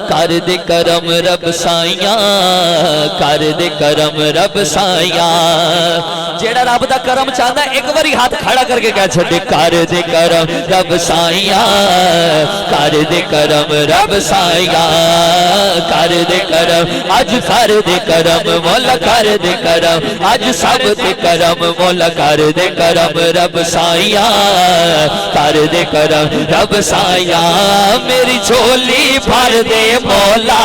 کر دے کرم رب سائیاں، کر دے کرم رب سائیاں۔ جیڑا رب دا کرم چاہتا ہے ایک باری ہاتھ کھڑا کر کے کہہ چھڑے کر دے کرم رب سائیاں، کر دے کرم رب سائیاں، کر دے کرم اج کر دے کرم مولا، کر دے کرم اج سب تے کرم مولا، کر دے کرم رب سائیاں، کر دے کرم رب سائیاں۔ میری جھولی بھر دے مولا،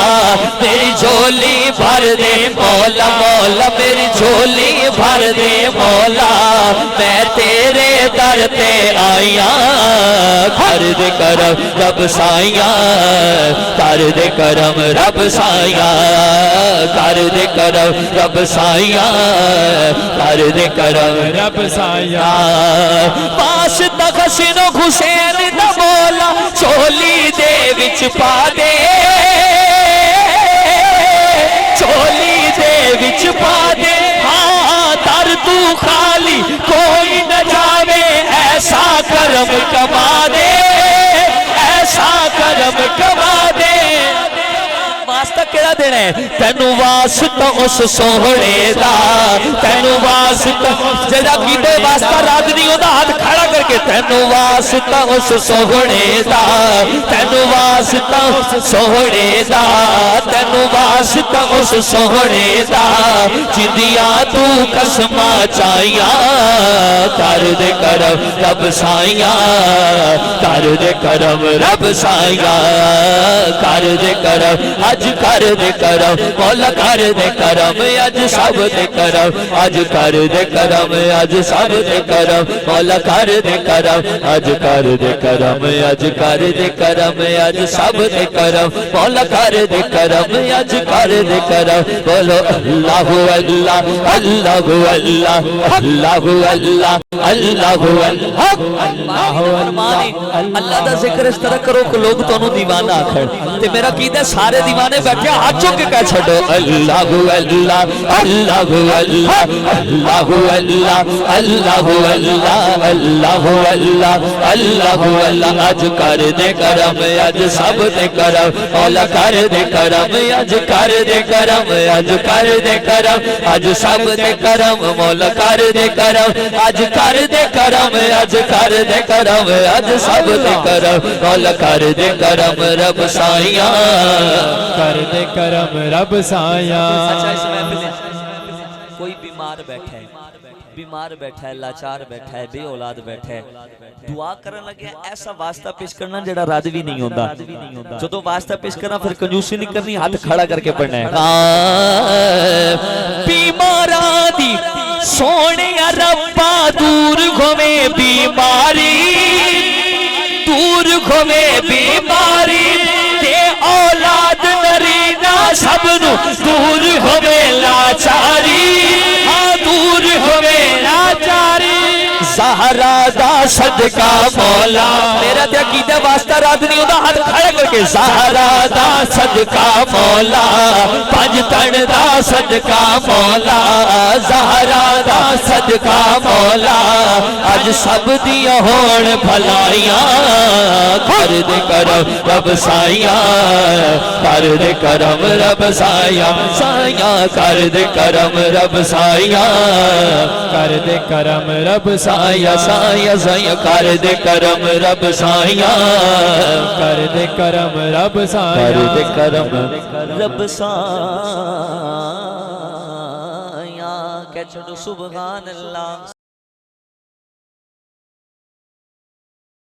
میری جھولی بھر دے مولا، مولا میری جھولی بھر دے مولا، میں تیرے در تے آئیاں، کر دے کرم رب سائیاں، کر دے کرم رب سائیاں، کر دے کرم رب سائیاں، کر دے کرم رب سائیاں۔ پاس تخسن حسین دا مولا چولی دے وچ پا دے، چولی دے وچ پا دے، ہاں در تو خالی کوئی نہ جاوے، ایسا کرم کما دے، ایسا کرم کما دے۔ واسطہ کیڑا دینا ہے تینوں، واسطہ اس سوہنے دا، تینوں واسطہ جڑا کیتے واسطہ رات نہیں ہوتا ہاتھ کھڑا کر کے، تینوں واسطہ اس سوہنے دا، تینوں واسطہ اس سوہنے دا، تینوں واسطہ اس سوہنے دا، جندیاں تو قسماں چاہیاں، کر دے کرم رب سائیاں، کر دے کرم رب سائیاں، کر دے کرم اج کر دے کرم مولا، کر دے کرم اج سب دے کرم، اج کر دے کرم اج سب دے کرم مولا، کر دے کرم اج کر دے کرم، اج کر دے کرم اج سب دے کرم مولا، کر دے کرم اج کر دے کرم۔ بولو اللہ اللہ اللہ اللہ اللہ اللہ اللہ اللہ۔ اللہ دا ذکر اس طرح کرو کہ لوگ تو انہوں دیوانہ آکھر، تے میرا قید ہے سارے دیوانے بیٹھے ہاتھ چوک کے کہہ چھڑو اللہ اللہ اللہ اللہ اللہ اللہ اللہ اللہ اللہ اللہ اللہ۔ اج کر دے کرم اج سب دے کرم مولا، کر دے کرم اج کر دے کرم، اج کر دے کرم اج سب دے کرم مولا، کر دے کرم اج کر دے کرم، اج کر دے کرم اج سب دے کرم مولا، کر دے کرم رب سائیاں، کر دے کرم رب سایاں۔ کوئی بیمار بیٹھا ہے، بیمار بیٹھا ہے، لاچار بیٹھا ہے، بے اولاد بیٹھا ہے، دعا کرن لگے ایسا واسطہ پیش کرنا جڑا راضوی نہیں ہوندا، جدوں واسطہ پیش کرنا پھر کنجوسی نہیں کرنی، ہاتھ کھڑا کر کے پڑھنا ہے۔ بیماراں دی سونے ربا دور گھوے بیماری، دور گھوے بیماری، تے اولاد نرینا سب نو دور ہوے لاچاری، ہاں دور ہوے لاچاری۔ زہرا دا صدقہ مولا، میرا تے عقیدہ واسطہ رات نہیں ہوتا ہاتھ کھڑا کر کے، زہرا دا صدقہ مولا، پنج تن دا صدقہ مولا، زہرا دا صدقہ مولا، اج سب دیاں ہون بھلائیاں، کر دے کرم رب سائیاں، کر دے کرم رب سائیاں، سائیاں کر دے کرم رب سائیاں، کر دے کرم رب سائیاں سائیاں سائیاں، کر دے کرم رب سائیاں، کر دے کرم رب کر سایاں، دے کرم رب سائیاں۔ کہہ چھوڑو سبحان اللہ۔